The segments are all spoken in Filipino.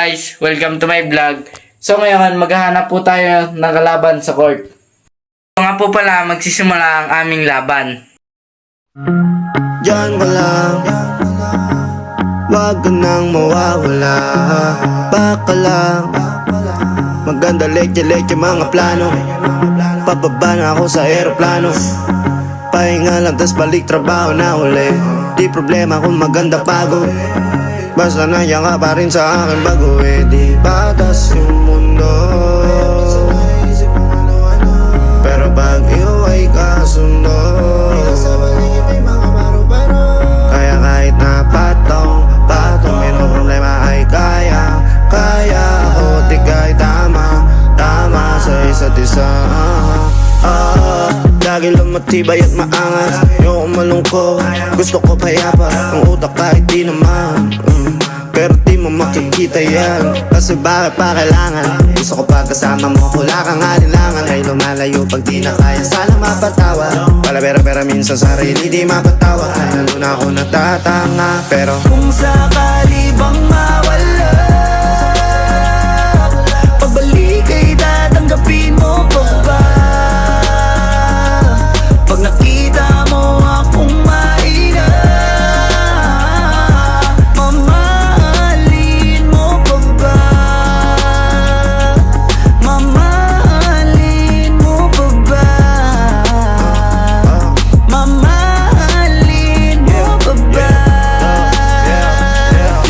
Guys, welcome to my vlog. So ngayon, maghahanap po tayo ng kalaban sa court. So nga po pala, magsisimula ang aming laban. Diyan ka lang, wag ka nang mawawala. Baka lang, maganda lekye-lekye mga plano. Pababa na ako sa aeroplano, pahinga lang tas balik trabaho na uli. Di problema kung maganda pagod, basta nandiyan ka pa rin sa akin bago di batas yung mundo. Pero pag iyo ay kasundo, kaya kahit na patong may no problema ay kaya ako. Tigay tama sa isa't isa. Lagi lang matibay at maangas, ayoko malungkot, gusto ko payapa ang utak kahit di naman. Pero di mo makikita yan, kasi bakit pa kailangan? Gusto ko pagkasama mo, wala kang alinlangan. Ay lumalayo pag di na kaya, sana mapatawa. Wala pera minsan sarili di mapatawa. Ay nandun ako natatanga, pero kung sakali bang mawala, pabalik ay tatanggapin mo pa ba? Pag nakita mo akong mahina, mamahalin mo pa ba? Mamahalin mo pa ba? Mamahalin mo pa ba?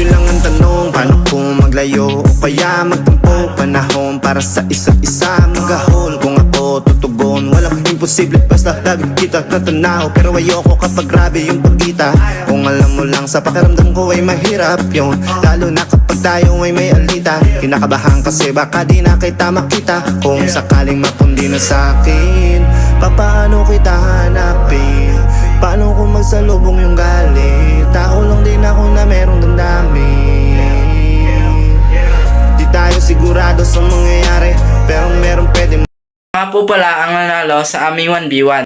Yun lang ang tanong, paano kung maglayo o kaya magtampo? Panahon para sa isa't isa, magahol kung ako tutugon. Walang imposible basta lagi kita natanaw, pero ayoko kapag grabe yung pagkita. Kung alam mo lang sa pakiramdam ko ay mahirap yun, lalo na kapag tayo ay may alita. Kinakabahan kasi baka di na kita makita. Kung sakaling mapundi na sa'kin, paano kita hanapin? Paano kung magsalubong yung galit? Tao lang din ako na merong damdamin. Di tayo sigurado sa mangyayari, pero meron pwedeng Nga po pala ang nanalo sa aming 1v1.